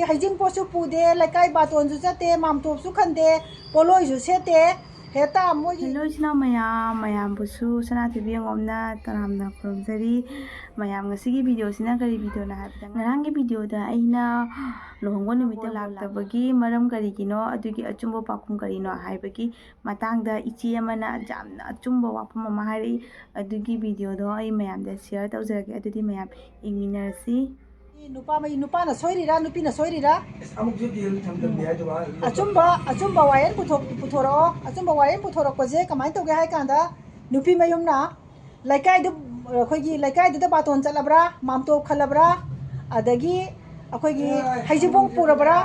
ꯍꯩꯖꯤꯡꯄꯣꯠꯁꯨ ꯄꯨꯗꯦ ꯂꯩꯀꯥꯏ ꯕꯥꯇꯣꯟꯁꯨ ꯆꯠꯇꯦ ꯃꯥꯝꯇꯣꯞꯁꯨ ꯈꯟꯗꯦ ꯄꯣꯠꯂꯣꯏꯁꯨ ꯁꯦꯠꯇꯦ ꯍꯦꯛꯇ ꯃꯣꯏꯒꯤ ꯍꯦꯜꯂꯣꯏꯁꯤꯅ ꯃꯌꯥꯝꯕꯨꯁꯨ ꯁꯅꯥꯊꯣꯏꯕꯤ ꯑꯉꯣꯝꯅ ꯇꯔꯥꯝꯅ ꯈꯨꯔꯨꯝꯖꯔꯤ ꯃꯌꯥꯝ ꯉꯁꯤꯒꯤ ꯚꯤꯗꯤꯑꯣꯁꯤꯅ ꯀꯔꯤ ꯚꯤꯗꯤꯑꯣꯅꯣ ꯍꯥꯏꯕꯗ ꯉꯔꯥꯡꯒꯤ ꯚꯤꯗꯤꯑꯣꯗ ꯑꯩꯅ ꯂꯨꯍꯣꯡꯕ ꯅꯨꯃꯤꯠꯇ ꯂꯥꯛꯇꯕꯒꯤ ꯃꯔꯝ ꯀꯔꯤꯒꯤꯅꯣ ꯑꯗꯨꯒꯤ ꯑꯆꯨꯝꯕ ꯄꯥꯎꯈꯨꯝ ꯀꯔꯤꯅꯣ ꯍꯥꯏꯕꯒꯤ ꯃꯇꯥꯡꯗ ꯏꯆꯦ ꯑꯃꯅ ꯌꯥꯝꯅ ꯑꯆꯨꯝꯕ ꯋꯥꯐꯝ ꯑꯃ ꯍꯥꯏꯔꯛꯏ ꯑꯗꯨꯒꯤ ꯚꯤꯗꯤꯑꯣꯗꯣ ꯑꯩ ꯃꯌꯥꯝꯗ ꯁꯤꯌꯔ ꯇꯧꯖꯔꯒꯦ ꯑꯗꯨꯗꯤ ꯃꯌꯥꯝ ꯌꯦꯡꯃꯤꯟꯅꯔꯁꯤ ꯅꯨꯄꯥꯅ ꯁꯣꯏꯔꯤꯔꯥ ꯅꯨꯄꯤꯅ ꯁꯣꯏꯔꯤꯔꯥ ꯑꯆꯨꯝꯕ ꯋꯥꯌꯦꯜ ꯄꯨꯊꯣꯔꯛꯑꯣ ꯑꯆꯨꯝꯕ ꯋꯥꯌꯦꯜ ꯄꯨꯊꯣꯔꯛꯄꯁꯦ ꯀꯃꯥꯏꯅ ꯇꯧꯒꯦ ꯍꯥꯏ ꯀꯥꯟꯗ ꯅꯨꯄꯤ ꯃꯌꯨꯝꯅ ꯑꯩꯈꯣꯏꯒꯤ ꯂꯩꯀꯥꯏꯗꯨꯗ ꯕꯥꯇꯣꯟ ꯆꯠꯂꯕ꯭ꯔꯥ ꯃꯥꯝꯇꯣꯞ ꯈꯜꯂꯕ꯭ꯔꯥ ꯑꯗꯒꯤ ꯑꯩꯈꯣꯏꯒꯤ ꯍꯩꯖꯤꯡꯄꯣꯠ ꯄꯨꯔꯕ꯭ꯔꯥ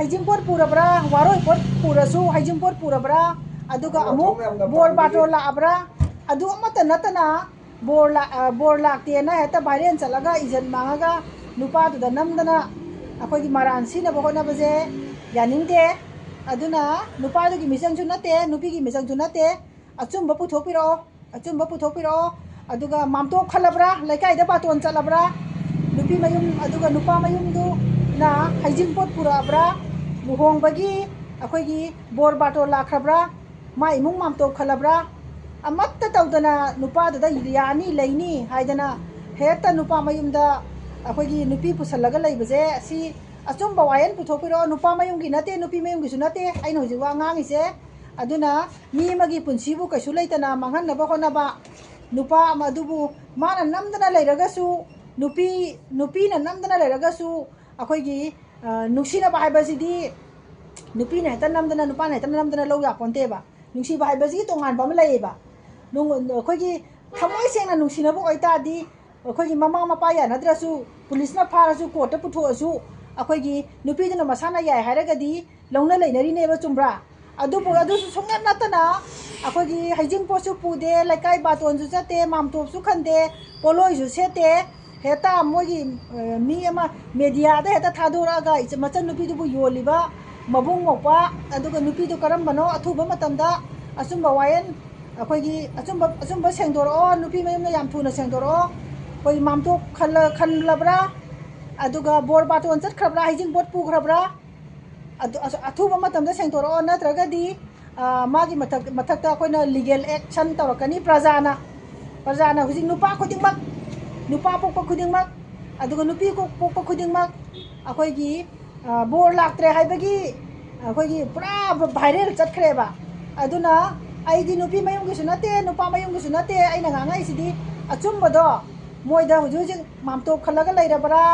ꯍꯩꯖꯤꯡꯄꯣꯠ ꯄꯨꯔꯕ꯭ꯔꯥ ꯋꯥꯔꯣꯏꯄꯣꯠ ꯄꯨꯔꯁꯨ ꯍꯩꯖꯤꯡꯄꯣꯠ ꯄꯨꯔꯕ꯭ꯔꯥ ꯑꯗꯨꯒ ꯑꯃꯨꯛ ꯕꯣꯔ ꯕꯥꯇꯣꯟ ꯂꯥꯛꯑꯕ꯭ꯔꯥ ꯑꯗꯨ ꯑꯃꯠꯇ ꯅꯠꯇꯅ ꯕꯣꯔ ꯂꯥꯛꯇꯦꯅ ꯍꯦꯛꯇ ꯚꯥꯏꯔꯦꯟ ꯆꯠꯂꯒ ꯏꯖꯠ ꯃꯥꯡꯉꯒ ꯅꯨꯄꯥꯗꯨꯗ ꯅꯝꯗꯅ ꯑꯩꯈꯣꯏꯒꯤ ꯃꯔꯥꯟ ꯁꯤꯅꯕ ꯍꯣꯠꯅꯕꯁꯦ ꯌꯥꯅꯤꯡꯗꯦ ꯑꯗꯨꯅ ꯅꯨꯄꯥꯗꯨꯒꯤ ꯃꯤꯆꯪꯁꯨ ꯅꯠꯇꯦ ꯅꯨꯄꯤꯒꯤ ꯃꯤꯆꯪꯁꯨ ꯅꯠꯇꯦ ꯑꯆꯨꯝꯕ ꯄꯨꯊꯣꯛꯄꯤꯔꯛꯑꯣ ꯑꯗꯨꯒ ꯃꯥꯝꯇꯣꯞ ꯈꯜꯂꯕ꯭ꯔꯥ ꯂꯩꯀꯥꯏꯗ ꯕꯥꯇꯣꯟ ꯆꯠꯂꯕ꯭ꯔꯥ ꯅꯨꯄꯤ ꯃꯌꯨꯝ ꯑꯗꯨꯒ ꯅꯨꯄా ꯃꯌꯨꯝꯗꯨꯅ ꯍꯩꯖꯤꯡꯄꯣꯠ ꯄꯨꯔꯛꯑꯕ꯭ꯔꯥ ꯂꯨꯍꯣꯡꯕꯒꯤ ꯑꯩꯈꯣꯏꯒꯤ ꯕꯣꯔ ꯕꯥꯇꯣꯟ ꯂꯥꯛꯈ꯭ꯔꯕ꯭ꯔꯥ ꯃꯥ ꯏꯃꯨꯡ ꯃꯥꯝꯇꯣꯞ ꯈꯜꯂꯕ꯭ꯔꯥ ꯑꯃꯠꯇ ꯇꯧꯗꯅ ꯅꯨꯄꯥꯗꯨꯗ ꯌꯥꯅꯤ ꯂꯩꯅꯤ ꯍꯥꯏꯗꯅ ꯍꯦꯛꯇ ꯅꯨꯄꯥ ꯃꯌꯨꯝꯗ ꯑꯩꯈꯣꯏꯒꯤ ꯅꯨꯄꯤ ꯄꯨꯁꯜꯂꯒ ꯂꯩꯕꯁꯦ ꯑꯁꯤ ꯑꯆꯨꯝꯕ ꯋꯥꯌꯦꯜ ꯄꯨꯊꯣꯛꯄꯤꯔꯛꯑꯣ ꯅꯨꯄꯥ ꯃꯌꯨꯝꯒꯤ ꯅꯠꯇꯦ ꯅꯨꯄꯤ ꯃꯌꯨꯝꯒꯤꯁꯨ ꯅꯠꯇꯦ ꯑꯩꯅ ꯍꯧꯖꯤꯛ ꯋꯥ ꯉꯥꯡꯉꯤꯁꯦ ꯑꯗꯨꯅ ꯃꯤ ꯑꯃꯒꯤ ꯄꯨꯟꯁꯤꯕꯨ ꯀꯩꯁꯨ ꯂꯩꯇꯅ ꯃꯥꯡꯍꯟꯅꯕ ꯍꯣꯠꯅꯕ ꯅꯨꯄꯥ ꯑꯃ ꯑꯗꯨꯕꯨ ꯃꯥꯅ ꯅꯝꯗꯅ ꯂꯩꯔꯒꯁꯨ ꯅꯨꯄꯤꯅ ꯅꯝꯗꯅ ꯂꯩꯔꯒꯁꯨ ꯑꯩꯈꯣꯏꯒꯤ ꯅꯨꯡꯁꯤꯅꯕ ꯍꯥꯏꯕꯁꯤꯗꯤ ꯅꯨꯄꯤꯅ ꯍꯦꯛꯇ ꯅꯝꯗꯅ ꯅꯨꯄꯥꯅ ꯍꯦꯛꯇ ꯅꯝꯗꯅ ꯂꯧ ꯌꯥꯄꯣꯟꯇꯦꯕ ꯅꯨꯡꯁꯤꯕ ꯍꯥꯏꯕꯁꯤꯒꯤ ꯇꯣꯉꯥꯟꯕ ꯑꯃ ꯂꯩꯌꯦꯕ ꯑꯩꯈꯣꯏꯒꯤ ꯊꯃꯣꯏ ꯁꯦꯡꯅ ꯅꯨꯡꯁꯤꯅꯕ ꯑꯣꯏꯇꯥꯔꯗꯤ ꯑꯩꯈꯣꯏꯒꯤ ꯃꯃꯥ ꯃꯄꯥ ꯌꯥꯅꯗ꯭ꯔꯁꯨ ꯄꯨꯂꯤꯁꯅ ꯐꯥꯔꯁꯨ ꯀꯣꯔꯠꯇ ꯄꯨꯊꯣꯛꯑꯁꯨ ꯑꯩꯈꯣꯏꯒꯤ ꯅꯨꯄꯤꯗꯨꯅ ꯃꯁꯥꯅ ꯌꯥꯏ ꯍꯥꯏꯔꯒꯗꯤ ꯂꯧꯅ ꯂꯩꯅꯔꯤꯅꯦꯕ ꯆꯨꯝꯕ꯭ꯔꯥ ꯑꯗꯨꯁꯨ ꯁꯨꯡꯅꯠ ꯅꯠꯇꯅ ꯑꯩꯈꯣꯏꯒꯤ ꯍꯩꯖꯤꯡꯄꯣꯠꯁꯨ ꯄꯨꯗꯦ ꯂꯩꯀꯥꯏ ꯕꯥꯇꯣꯟꯁꯨ ꯆꯠꯇꯦ ꯃꯥꯝꯇꯣꯞꯁꯨ ꯈꯟꯗꯦ ꯄꯣꯠꯂꯣꯏꯁꯨ ꯁꯦꯠꯇꯦ ꯍꯦꯛꯇ ꯃꯣꯏꯒꯤ ꯃꯤ ꯑꯃ ꯃꯦꯗꯤꯌꯥꯗ ꯍꯦꯛꯇ ꯊꯥꯗꯣꯔꯛꯑꯒ ꯃꯆꯟꯅꯨꯄꯤꯗꯨꯕు ꯌꯣꯜꯂꯤꯕ ꯃꯕꯨꯡ ꯃꯧꯄ꯭ꯋꯥ ꯑꯗꯨꯒ ꯅꯨꯄꯤꯗꯨ ꯀꯔꯝꯕꯅꯣ ꯑꯊꯨꯕ ꯃꯇꯝꯗ ꯑꯆꯨꯝꯕ ꯋꯥꯌꯦꯜ ꯑꯩꯈꯣꯏꯒꯤ ꯑꯆꯨꯝꯕ ꯁꯦꯡꯗꯣꯔꯛꯑꯣ ꯅꯨꯄꯤ ꯃꯌꯨꯝꯅ ꯌꯥꯝ ꯊꯨꯅ ꯁꯦꯡꯗꯣꯔꯛꯑꯣ ꯑꯩꯈꯣꯏ ꯃꯥꯝꯇꯣꯞ ꯈꯜꯂꯕ꯭ꯔꯥ ꯑꯗꯨꯒ ꯕꯣꯔ ꯕꯥꯇꯣꯟ ꯆꯠꯈ꯭ꯔꯕ꯭ꯔꯥ ꯍꯩꯖꯤꯡꯄꯣꯠ ꯄꯨꯈ꯭ꯔꯕ꯭ꯔꯥ ꯑꯊꯨꯕ ꯃꯇꯝꯗ ꯁꯦꯡꯗꯣꯔꯛꯑꯣ ꯅꯠꯇ꯭ꯔꯒꯗꯤ ꯃꯥꯒꯤ ꯃꯊꯛꯇ ꯑꯩꯈꯣꯏꯅ ꯂꯤꯒꯦꯜ ꯑꯦꯛꯁꯟ ꯇꯧꯔꯛꯀꯅꯤ ꯄ꯭ꯔꯖꯥꯅ ꯍꯧꯖꯤꯛ ꯅꯨꯄꯥ ꯈꯨꯗꯤꯡꯃꯛ ꯅꯨꯄꯥ ꯄꯣꯛꯄ ꯈꯨꯗꯤꯡꯃꯛ ꯑꯗꯨꯒ ꯅꯨꯄꯤ ꯄꯣꯛꯄ ꯈꯨꯗꯤꯡꯃꯛ ꯑꯩꯈꯣꯏꯒꯤ ꯕꯣꯔ ꯂꯥꯛꯇ꯭ꯔꯦ ꯍꯥꯏꯕꯒꯤ ꯑꯩꯈꯣꯏꯒꯤ ꯄꯨꯔꯥ ꯚꯥꯏꯔꯦꯜ ꯆꯠꯈ꯭ꯔꯦꯕ ꯑꯗꯨꯅ ꯑꯩꯗꯤ ꯅꯨꯄꯤ ꯃꯌꯨꯝꯒꯤꯁꯨ ꯅꯠꯇꯦ ꯅꯨꯄا ꯃꯌꯨꯝꯒꯤꯁꯨ ꯅꯠꯇꯦ ꯑꯩꯅ ꯉꯥꯡꯉꯛꯏꯁꯤꯗꯤ ꯑꯆꯨꯝꯕꯗꯣ ꯃꯣꯏꯗ ꯍꯧꯖꯤꯛ ꯃꯥꯝꯇꯣꯞ ꯈꯜꯂꯒ ꯂꯩꯔꯕ꯭ꯔꯥ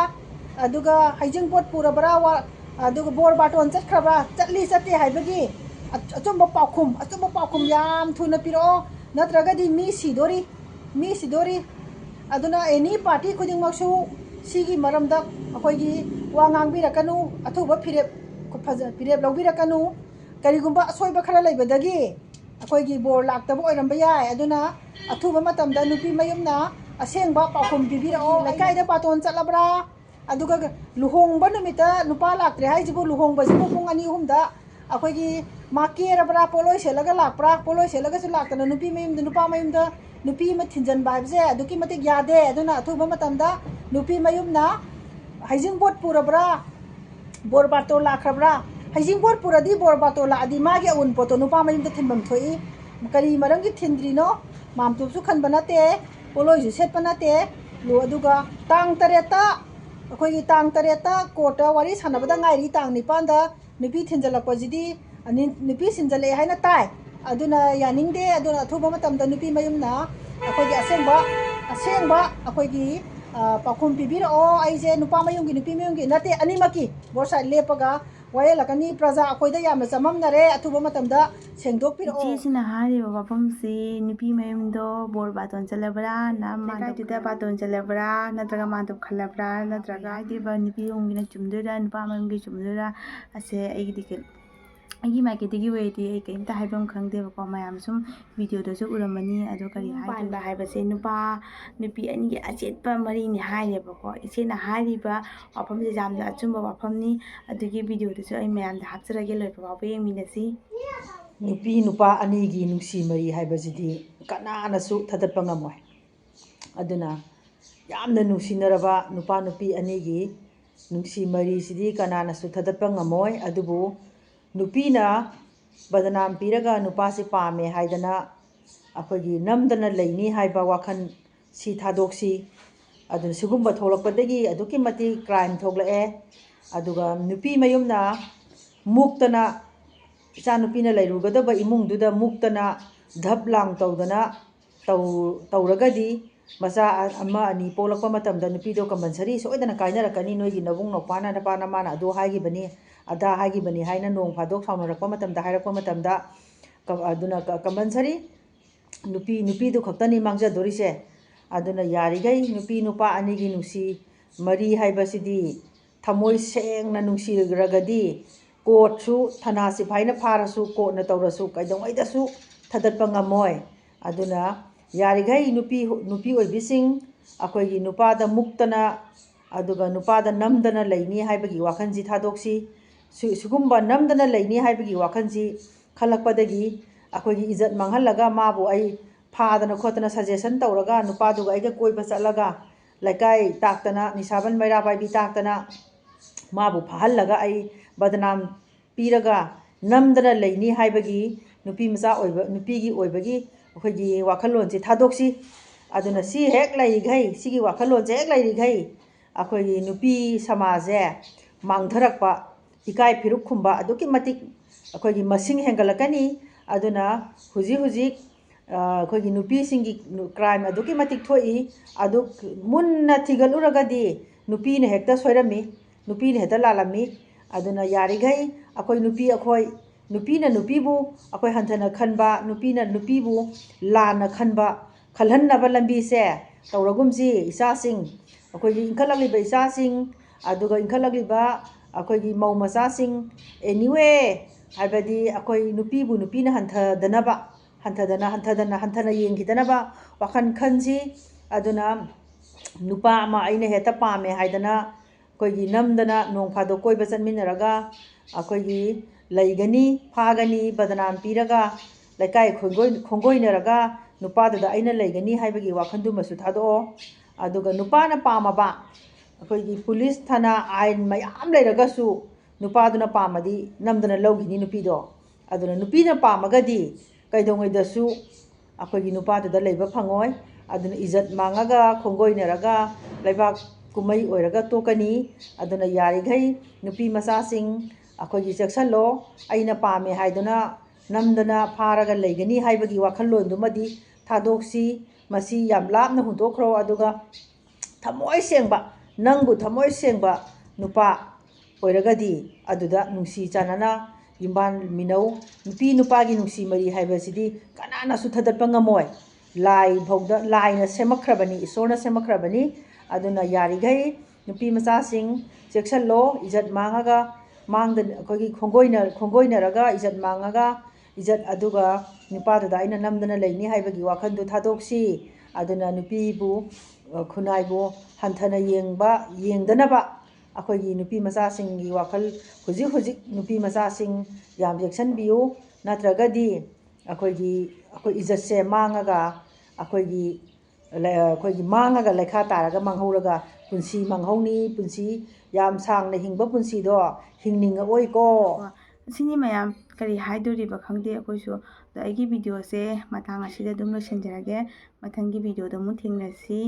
ꯑꯗꯨꯒ ꯍꯩꯖꯤꯡꯄꯣꯠ ꯄꯨꯔꯕ꯭ꯔꯥ ꯑꯗꯨꯒ ꯕꯣꯔ ꯕꯥꯇꯣꯟ ꯆꯠꯈ꯭ꯔꯕ꯭ꯔꯥ ꯆꯠꯇꯦꯍꯥꯏꯕꯒꯤ ꯑꯆꯨꯝꯕ ꯄꯥꯎꯈꯨꯝ ꯌꯥꯝ ꯊꯨꯅ ꯄꯤꯔꯛꯑꯣ ꯅꯠꯇ꯭ꯔꯒꯗꯤ ꯃꯤ ꯁꯤꯗꯣꯔꯤ ꯑꯗꯨꯅ ꯑꯦꯅꯤ ꯄꯥꯔꯇꯤ ꯈꯨꯗꯤꯡꯃꯛꯁꯨ ꯁꯤꯒꯤ ꯃꯔꯝꯗ ꯑꯩꯈꯣꯏꯒꯤ ꯋꯥ ꯉꯥꯡꯕꯤꯔꯛꯀꯅꯨ ꯑꯊꯨꯕ ꯐꯤꯔꯦꯞ ꯂꯧꯕꯤꯔꯛꯀꯅꯨ ꯀꯔꯤꯒꯨꯝꯕ ꯑꯁꯣꯏꯕ ꯈꯔ ꯂꯩꯕꯗꯒꯤ ꯑꯩꯈꯣꯏꯒꯤ ꯕꯣꯔ ꯂꯥꯛꯇꯕ ꯑꯣꯏꯔꯝꯕ ꯌꯥꯏ ꯑꯗꯨꯅ ꯑꯊꯨꯕ ꯃꯇꯝꯗ ꯅꯨꯄꯤ ꯃꯌꯨꯝꯅ ꯑꯁꯦꯡꯕ ꯄꯥꯎꯈꯨꯝ ꯄꯤꯕꯤꯔꯛꯑꯣ ꯂꯩꯀꯥꯏꯗ ꯕꯥꯇꯣꯟꯆꯠꯂꯕ꯭ꯔꯥ ꯑꯗꯨꯒ ꯂꯨꯍꯣꯡꯕ ꯅꯨꯃꯤꯠꯇ ꯅꯨꯄꯥ ꯂꯥꯛꯇ꯭ꯔꯦ ꯍꯥꯏꯁꯤꯕꯨ ꯂꯨꯍꯣꯡꯕꯁꯤꯕꯨ ꯄꯨꯡ 2-3ꯗ ꯑꯩꯈꯣꯏꯒꯤ ꯃꯥ ꯀꯦꯔꯕ꯭ꯔꯥ ꯄꯣꯠꯂꯣꯏ ꯁꯦꯠꯂꯒ ꯂꯥꯛꯄ꯭ꯔꯥ ꯄꯣꯠꯂꯣꯏ ꯁꯦꯠꯂꯒꯁꯨ ꯂꯥꯛꯇꯅ ꯅꯨꯄꯥ ꯃꯌꯨꯝꯗ ꯅꯨꯄꯤ ꯑꯃ ꯊꯤꯟꯖꯟꯕ ꯍꯥꯏꯕꯁꯦ ꯑꯗꯨꯛꯀꯤ ꯃꯇꯤꯛ ꯌꯥꯗꯦ ꯑꯗꯨꯅ ꯑꯊꯨꯕ ꯃꯇꯝꯗ ꯅꯨꯄꯤ ꯃꯌꯨꯝꯅ ꯍꯩꯖꯤꯡꯄꯣꯠ ꯄꯨꯔꯕ꯭ꯔꯥ ꯕꯣꯔ ꯕꯥꯇꯣꯟ ꯂꯥꯛꯈ꯭ꯔꯕ꯭ꯔꯥ ꯍꯩꯖꯤꯡꯄꯣꯠ ꯄꯨꯔꯗꯤ ꯕꯣꯔ ꯕꯥꯇꯣꯟ ꯂꯥꯛꯑꯗꯤ ꯃꯥꯒꯤ ꯑꯎꯟꯄꯣꯠꯇꯣ ꯅꯨꯄꯥ ꯃꯌꯨꯝꯗ ꯊꯤꯟꯐꯝ ꯊꯣꯛꯏ ꯀꯔꯤ ꯃꯔꯝꯒꯤ ꯊꯤꯟꯗ꯭ꯔꯤꯅꯣ ꯃꯥꯝꯇꯣꯞꯁꯨ ꯈꯟꯕ ꯅꯠꯇꯦ ꯄꯣꯠꯂꯣꯏꯁꯨ ꯁꯦꯠꯄ ꯅꯠꯇꯦ ꯑꯗꯨꯒ ꯇꯥꯡ 8ꯇ ꯑꯩꯈꯣꯏꯒꯤ ꯇꯥꯡ 8ꯇ ꯀꯣर्टꯇ ꯋꯥꯔꯤ ꯁꯥꯟꯅꯕꯗ ꯉꯥꯏꯔꯤ ꯇꯥꯡ 9ꯗ ꯅꯨꯄꯤ ꯊꯤꯟꯖꯜꯂꯛꯄꯁꯤꯗꯤ ꯅꯨꯄꯤ ꯊꯤꯟꯖꯜꯂꯛꯑꯦ ꯍꯥꯏꯅ ꯇꯥꯏ ꯑꯗꯨꯅ ꯌꯥꯅꯤꯡꯗꯦ ꯑꯗꯨꯅ ꯑꯊꯨꯕ ꯃꯇꯝꯗ ꯅꯨꯄꯤ ꯃꯌꯨꯝꯅ ꯑꯩꯈꯣꯏꯒꯤ ꯑꯁꯦꯡꯕ ꯑꯩꯈꯣꯏꯒꯤ ꯄꯥꯎꯈꯨꯝ ꯄꯤꯕꯤꯔꯛꯑꯣ ꯑꯩꯁꯦ ꯅꯨꯄꯥ ꯃꯌꯨꯝꯒꯤ ꯅꯨꯄꯤ ꯃꯌꯨꯝꯒꯤ ꯅꯠꯇꯦ ꯑꯅꯤꯃꯛꯀꯤ ꯕꯣꯔ ꯁꯥꯏꯠ ꯂꯦꯞꯄꯒ ꯋꯥꯌꯦꯜꯂꯛꯀꯅꯤ ꯄ꯭ꯔꯖꯥ ꯑꯩꯈꯣꯏꯗ ꯌꯥꯝꯅ ꯆꯃꯝꯅꯔꯦ ꯑꯊꯨꯕ ꯃꯇꯝꯗ ꯁꯦꯡꯗꯣꯛꯄꯤꯔꯛꯑꯣ ꯏꯆꯦꯁꯤꯅ ꯍꯥꯏꯔꯤꯕ ꯋꯥꯐꯝꯁꯤ ꯅꯨꯄꯤ ꯃꯌꯨꯝꯗꯣ ꯕꯣꯔ ꯕꯥꯇꯣꯟ ꯆꯠꯂꯕ꯭ꯔꯥ ꯂꯩꯀꯥꯏꯗꯨꯗ ꯕꯥꯇꯣꯟ ꯆꯠꯂꯕ꯭ꯔꯥ ꯅꯠꯇ꯭ꯔꯒ ꯃꯥꯝꯇꯣꯞ ꯈꯜꯂꯕ꯭ꯔꯥ ꯅꯠꯇ꯭ꯔꯒ ꯍꯥꯏꯔꯤꯕ ꯅꯨꯄꯤ ꯃꯌꯨꯝꯒꯤꯅ ꯆꯨꯝꯗꯣꯏꯔꯥ ꯅꯨꯄꯥ ꯃꯌꯨꯝꯒꯤ ꯆꯨꯝꯗꯣꯏꯔꯥ ꯑꯁꯦ ꯑꯩꯒꯤ ꯃꯥꯏꯀꯩꯗꯒꯤ ꯑꯣꯏꯔꯗꯤ ꯑꯩ ꯀꯩꯝꯇ ꯍꯥꯏꯐꯝ ꯈꯪꯗꯦꯕꯀꯣ ꯃꯌꯥꯝ ꯁꯨꯝ ꯚꯤꯗꯤꯑꯣꯗꯁꯨ ꯎꯔꯝꯃꯅꯤ ꯑꯗꯣ ꯀꯔꯤ ꯄꯥꯟꯕ ꯍꯥꯏꯕꯁꯦ ꯅꯨꯄꯤ ꯑꯅꯤꯒꯤ ꯑꯆꯦꯠꯄ ꯃꯔꯤꯅꯤ ꯍꯥꯏꯔꯦꯕꯀꯣ ꯏꯆꯦꯅ ꯍꯥꯏꯔꯤꯕ ꯋꯥꯐꯝꯁꯦ ꯌꯥꯝꯅ ꯑꯆꯨꯝꯕ ꯋꯥꯐꯝꯅꯤ ꯑꯗꯨꯒꯤ ꯚꯤꯗꯤꯑꯣꯗꯨꯁꯨ ꯑꯩ ꯃꯌꯥꯝꯗ ꯍꯥꯞꯆꯔꯒꯦ ꯂꯣꯏꯕ ꯐꯥꯎꯕ ꯌꯦꯡꯃꯤꯟꯅꯁꯤ ꯅꯨꯄꯤ ꯅꯨꯄꯥ ꯑꯅꯤꯒꯤ ꯅꯨꯡꯁꯤ ꯃꯔꯤ ꯍꯥꯏꯕꯁꯤꯗꯤ ꯀꯅꯥꯅꯁꯨ ꯊꯥꯗꯠꯄ ꯉꯝꯃꯣꯏ ꯑꯗꯨꯅ ꯌꯥꯝꯅ ꯅꯨꯡꯁꯤꯅꯔꯕ ꯅꯨꯄꯥ ꯅꯨꯄꯤ ꯑꯅꯤꯒꯤ ꯅꯨꯡꯁꯤ ꯃꯔꯤꯁꯤꯗꯤ ꯀꯅꯥꯅꯁꯨ ꯊꯗꯠꯄ ꯉꯝꯃꯣꯏ ꯑꯗꯨꯕꯨ ꯅꯨꯄꯤꯅ ꯕꯗꯅꯥꯝ ꯄꯤꯔꯒ ꯅꯨꯄꯥꯁꯤ ꯄꯥꯝꯃꯦ ꯍꯥꯏꯗꯅ ꯑꯩꯈꯣꯏꯒꯤ ꯅꯝꯗꯅ ꯂꯩꯅꯤ ꯍꯥꯏꯕ ꯋꯥꯈꯜ ꯁꯤ ꯊꯥꯗꯣꯛꯁꯤ ꯑꯗꯨꯅ ꯁꯤꯒꯨꯝꯕ ꯊꯣꯛꯂꯛꯄꯗꯒꯤ ꯑꯗꯨꯛꯀꯤ ꯃꯇꯤꯛ ꯀ꯭ꯔꯥꯏꯝ ꯊꯣꯛꯂꯛꯑꯦ ꯑꯗꯨꯒ ꯅꯨꯄꯤ ꯃꯌꯨꯝꯅ ꯃꯨꯛꯇꯅ ꯏꯆꯥꯅꯨꯄꯤꯅ ꯂꯩꯔꯨꯒꯗꯕ ꯏꯃꯨꯡꯗꯨꯗ ꯃꯨꯛꯇꯅ ꯙꯞ ꯂꯥꯡ ꯇꯧꯗꯅ ꯇꯧꯔꯒꯗꯤ ꯃꯆꯥ ꯑꯃ ꯑꯅꯤ ꯄꯣꯛꯂꯛꯄ ꯃꯇꯝꯗ ꯅꯨꯄꯤꯗꯣ ꯀꯝꯄꯜꯁꯔꯤ ꯁꯣꯏꯗꯅ ꯀꯥꯏꯅꯔꯛꯀꯅꯤ ꯅꯣꯏꯒꯤ ꯅꯕꯨꯡ ꯅꯧꯄꯥꯅ ꯅꯄꯥ ꯅꯃꯥꯅ ꯑꯗꯨ ꯍꯥꯏꯈꯤꯕꯅꯤ ꯑꯗꯥ ꯍꯥꯏꯈꯤꯕꯅꯤ ꯍꯥꯏꯅ ꯅꯣꯡ ꯐꯥꯗꯣꯛ ꯁꯥꯎꯅꯔꯛꯄ ꯃꯇꯝꯗ ꯍꯥꯏꯔꯛꯄ ꯃꯇꯝꯗ ꯑꯗꯨꯅ ꯀꯝꯄꯜꯁꯔꯤ ꯅꯨꯄꯤꯗꯨ ꯈꯛꯇꯅꯤ ꯃꯥꯡꯖꯗꯣꯔꯤꯁꯦ ꯑꯗꯨꯅ ꯌꯥꯔꯤꯈꯩ ꯅꯨꯄꯤ ꯅꯨꯄꯥ ꯑꯅꯤꯒꯤ ꯅꯨꯡꯁꯤ ꯃꯔꯤ ꯍꯥꯏꯕꯁꯤꯗꯤ ꯊꯃꯣꯏ ꯁꯦꯡꯅ ꯅꯨꯡꯁꯤꯔꯒꯗꯤ ꯀꯣꯔꯠꯁꯨ ꯊꯅꯥ ꯁꯤꯐꯥꯏꯅ ꯐꯥꯔꯁꯨ ꯀꯣꯔꯠꯅ ꯇꯧꯔꯁꯨ ꯀꯩꯗꯧꯉꯩꯗꯁꯨ ꯊꯗꯠꯄ ꯉꯝꯃꯣꯏ ꯑꯗꯨꯅ ꯌꯥꯔꯤꯈꯩ ꯅꯨꯄꯤ ꯑꯣꯏꯕꯤꯁꯤꯡ ꯑꯩꯈꯣꯏꯒꯤ ꯅꯨꯄꯥꯗ ꯃꯨꯛꯇꯅ ꯑꯗꯨꯒ ꯅꯨꯄꯥꯗ ꯅꯝꯗꯅ ꯂꯩꯅꯤ ꯍꯥꯏꯕꯒꯤ ꯋꯥꯈꯜꯁꯤ ꯊꯥꯗꯣꯛꯁꯤ ꯁꯤꯒꯨꯝꯕ ꯅꯝꯗꯅ ꯂꯩꯅꯤ ꯍꯥꯏꯕꯒꯤ ꯋꯥꯈꯜꯁꯤ ꯈꯜꯂꯛꯄꯗꯒꯤ ꯑꯩꯈꯣꯏꯒꯤ ꯏꯖꯠ ꯃꯥꯡꯍꯜꯂꯒ ꯃꯥꯕꯨ ꯑꯩ ꯐꯥꯗꯅ ꯈꯣꯠꯇꯅ ꯁꯖꯦꯁꯟ ꯇꯧꯔꯒ ꯅꯨꯄꯥꯗꯨꯒ ꯑꯩꯒ ꯀꯣꯏꯕ ꯆꯠꯂꯒ ꯂꯩꯀꯥꯏ ꯇꯥꯛꯇꯅ ꯅꯤꯁꯥꯕꯟ ꯃꯩꯔꯥ ꯄꯥꯏꯕꯤ ꯇꯥꯛꯇꯅ ꯃꯥꯕꯨ ꯐꯥꯍꯜꯂꯒ ꯑꯩ ꯕꯗꯅꯥꯝ ꯄꯤꯔꯒ ꯅꯝꯗꯅ ꯂꯩꯅꯤ ꯍꯥꯏꯕꯒꯤ ꯅꯨꯄꯤꯒꯤ ꯑꯣꯏꯕꯒꯤ ꯑꯩꯈꯣꯏꯒꯤ ꯋꯥꯈꯜꯂꯣꯟꯁꯤ ꯊꯥꯗꯣꯛꯁꯤ ꯑꯗꯨꯅ ꯁꯤ ꯍꯦꯛ ꯂꯩꯔꯤꯈꯩ ꯁꯤꯒꯤ ꯋꯥꯈꯜꯂꯣꯟꯁꯦ ꯍꯦꯛ ꯂꯩꯔꯤꯈꯩ ꯑꯩꯈꯣꯏꯒꯤ ꯅꯨꯄꯤ ꯁꯃꯥꯖꯁꯦ ꯃꯥꯡꯊꯔꯛꯄ ꯏꯀꯥꯏ ꯐꯤꯔꯨꯛ ꯈꯨꯝꯕ ꯑꯗꯨꯛꯀꯤ ꯃꯇꯤꯛ ꯑꯩꯈꯣꯏꯒꯤ ꯃꯁꯤꯡ ꯍꯦꯟꯒꯠꯂꯛꯀꯅꯤ ꯑꯗꯨꯅ ꯍꯧꯖꯤꯛ ꯑꯩꯈꯣꯏꯒꯤ ꯅꯨꯄꯤꯁꯤꯡꯒꯤ ꯀ꯭ꯔꯥꯏꯝ ꯑꯗꯨꯛꯀꯤ ꯃꯇꯤꯛ ꯊꯣꯛꯏ ꯑꯗꯨ ꯃꯨꯟꯅ ꯊꯤꯒꯠꯂꯨꯔꯒꯗꯤ ꯅꯨꯄꯤꯅ ꯍꯦꯛꯇ ꯁꯣꯏꯔꯝꯃꯤ ꯅꯨꯄꯤꯅ ꯍꯦꯛꯇ ꯂꯥꯜꯂꯝꯃꯤ ꯑꯗꯨꯅ ꯌꯥꯔꯤꯈꯩ ꯅꯨꯄꯤꯅ ꯅꯨꯄꯤꯕꯨ ꯑꯩꯈꯣꯏ ꯍꯟꯊꯅ ꯈꯟꯕ ꯅꯨꯄꯤꯅ ꯅꯨꯄꯤꯕు ꯂꯥꯟꯅ ꯈꯜꯍꯟꯅꯕ ꯂꯝꯕꯤꯁꯦ ꯇꯧꯔꯒꯨꯝꯁꯤ ꯏꯆꯥꯁꯤꯡ ꯑꯩꯈꯣꯏꯒꯤ ꯏꯟꯈꯠꯂꯛꯂꯤꯕ ꯏꯆꯥꯁꯤꯡ ꯑꯗꯨꯒ ꯏꯟꯈꯠꯂꯛꯂꯤꯕ ꯑꯩꯈꯣꯏꯒꯤ ꯃꯧ ꯃꯆꯥꯁꯤꯡ ꯑꯦꯅꯤꯋꯦ ꯍꯥꯏꯕꯗꯤ ꯑꯩꯈꯣই ꯅꯨꯄꯤꯕꯨ ꯅꯨꯄꯤꯅ ꯍꯟꯊꯅ ꯌꯦꯡꯈꯤꯗꯅꯕ ꯋꯥꯈꯜ ꯈꯟꯁꯤ ꯑꯗꯨꯅ ꯅꯨꯄꯥ ꯑꯃ ꯑꯩꯅ ꯍꯦꯛꯇ ꯄꯥꯝꯃꯦ ꯍꯥꯏꯗꯅ ꯑꯩꯈꯣꯏꯒꯤ ꯅꯝꯗꯅ ꯅꯣꯡ ꯐꯥꯗꯣꯛ ꯀꯣꯏꯕ ꯆꯠꯃꯤꯟꯅꯔꯒ ꯑꯩꯈꯣꯏꯒꯤ ꯂꯩꯒꯅꯤ ꯐꯥꯒꯅꯤ ꯕꯗꯅꯥꯝ ꯄꯤꯔꯒ ꯂꯩꯀꯥꯏ ꯈꯣꯡꯒꯣꯏꯅꯔꯒ ꯅꯨꯄꯥꯗꯨꯗ ꯑꯩꯅ ꯂꯩꯒꯅꯤ ꯍꯥꯏꯕꯒꯤ ꯋꯥꯈꯜꯗꯨꯃꯁꯨ ꯊꯥꯗꯣꯛꯑꯣ ꯑꯗꯨꯒ ꯅꯨꯄꯥꯅ ꯄꯥꯝꯃꯕ ꯑꯩꯈꯣꯏꯒꯤ ꯄꯨꯂꯤꯁ ꯊꯅꯥ ꯑꯥꯏꯟ ꯃꯌꯥꯝ ꯂꯩꯔꯒꯁꯨ ꯅꯨꯄꯥꯗꯨꯅ ꯄꯥꯝꯃꯗꯤ ꯅꯝꯗꯅ ꯂꯧꯈꯤꯅꯤ ꯅꯨꯄꯤꯗꯣ ꯑꯗꯨꯅ ꯅꯨꯄꯤꯅ ꯄꯥꯝꯃꯒꯗꯤ ꯀꯩꯗꯧꯉꯩꯗꯁꯨ ꯑꯩꯈꯣꯏꯒꯤ ꯅꯨꯄꯥꯗꯨꯗ ꯂꯩꯕ ꯐꯪꯉꯣꯏ ꯑꯗꯨꯅ ꯏꯖꯠ ꯃꯥꯡꯉꯒ ꯈꯣꯡꯒꯣꯏꯅꯔꯒ ꯂꯩꯕꯥꯛ ꯀꯨꯝꯍꯩ ꯑꯣꯏꯔꯒ ꯇꯣꯛꯀꯅꯤ ꯑꯗꯨꯅ ꯌꯥꯔꯤꯈꯩ ꯅꯨꯄꯤ ꯃꯆꯥꯁꯤꯡ ꯑꯩꯈꯣꯏꯒꯤ ꯆꯦꯛꯁꯤꯜꯂꯣ ꯑꯩꯅ ꯄꯥꯝꯃꯦ ꯍꯥꯏꯗꯨꯅ ꯅꯝꯗꯅ ꯐꯥꯔꯒ ꯂꯩꯒꯅꯤ ꯍꯥꯏꯕꯒꯤ ꯋꯥꯈꯜꯂꯣꯟꯗꯨꯃꯗꯤ ꯊꯥꯗꯣꯛꯁꯤ ꯃꯁꯤ ꯌꯥꯝ ꯂꯥꯞꯅ ꯍꯨꯟꯗꯣꯛꯈ꯭ꯔꯣ ꯑꯗꯨꯒ ꯊꯃꯣꯏ ꯁꯦꯡꯕ ꯅꯪꯕꯨ ꯊꯃꯣꯏ ꯁꯦꯡꯕ ꯅꯨꯄꯥ ꯑꯣꯏꯔꯒꯗꯤ ꯑꯗꯨꯗ ꯅꯨꯡꯁꯤ ꯆꯥꯟꯅꯅ ꯌꯨꯝꯕꯥꯟꯃꯤꯟꯅꯧ ꯅꯨꯄꯤ ꯅꯨꯄꯥꯒꯤ ꯅꯨꯡꯁꯤ ꯃꯔꯤ ꯍꯥꯏꯕꯁꯤꯗꯤ ꯀꯅꯥꯅꯁꯨ ꯊꯗꯠꯄ ꯉꯝꯃꯣꯏ ꯂꯥꯏꯅ ꯁꯦꯝꯃꯛꯈ꯭ꯔꯕꯅꯤ ꯏꯁꯣꯔꯅ ꯁꯦꯝꯃꯛꯈ꯭ꯔꯕꯅꯤ ꯑꯗꯨꯅ ꯌꯥꯔꯤꯈꯩ ꯅꯨꯄꯤ ꯃꯆꯥꯁꯤꯡ ꯆꯦꯛꯁꯤꯜꯂꯣ ꯏꯖꯠ ꯃꯥꯡꯉꯒ ꯑꯩꯈꯣꯏꯒꯤ ꯈꯣꯡꯒꯣꯏꯅꯔꯒ ꯏꯖꯠ ꯃꯥꯡꯉꯒ ꯏꯖꯠ ꯑꯗꯨꯒ ꯅꯨꯄꯥꯗꯨꯗ ꯑꯩꯅ ꯅꯝꯗꯅ ꯂꯩꯅꯤ ꯍꯥꯏꯕꯒꯤ ꯋꯥꯈꯜꯗꯨ ꯊꯥꯗꯣꯛꯁꯤ ꯑꯗꯨꯅ ꯅꯨꯄꯤꯕꯨ ꯈꯨꯟꯅꯥꯏꯕꯨ ꯍꯟꯊꯅ ꯌꯦꯡꯗꯅꯕ ꯑꯩꯈꯣꯏꯒꯤ ꯅꯨꯄꯤ ꯃꯆꯥꯁꯤꯡꯒꯤ ꯋꯥꯈꯜ ꯍꯧꯖꯤꯛ ꯅꯨꯄꯤ ꯃꯆꯥꯁꯤꯡ ꯌꯥꯝ ꯆꯦꯛꯁꯤꯟꯕꯤꯌꯨ ꯅꯠꯇ꯭ꯔꯒꯗꯤ ꯑꯩꯈꯣꯏ ꯏꯖꯠꯁꯦ ꯃꯥꯡꯉꯒ ꯑꯩꯈꯣꯏꯒꯤ ꯃꯥꯡꯉꯒ ꯂꯩꯈꯥ ꯇꯥꯔꯒ ꯃꯥꯡꯍꯧꯔꯒ ꯄꯨꯟꯁꯤ ꯃꯥꯡꯍꯧꯅꯤ ꯄꯨꯟꯁꯤ ꯌꯥꯝ ꯁꯥꯡꯅ ꯍꯤꯡꯕ ꯄꯨꯟꯁꯤꯗꯣ ꯍꯤꯡꯅꯤꯡꯉꯛꯑꯣꯏꯀꯣ ꯑꯁꯤꯅꯤ ꯃꯌꯥꯝ ꯀꯔꯤ ꯍꯥꯏꯗꯣꯔꯤꯕ ꯈꯪꯗꯦ ꯑꯩꯈꯣꯏꯁꯨ ꯑꯗꯣ ꯑꯩꯒꯤ ꯚꯤꯗꯤꯑꯣꯁꯦ ꯃꯇꯥꯡ ꯑꯁꯤꯗ ꯑꯗꯨꯝ ꯂꯣꯏꯁꯤꯟꯖꯔꯒꯦ ꯃꯊꯪꯒꯤ ꯚꯤꯗꯤꯑꯣꯗ ꯑꯃꯨꯛ ꯊꯦꯡꯅꯁꯤ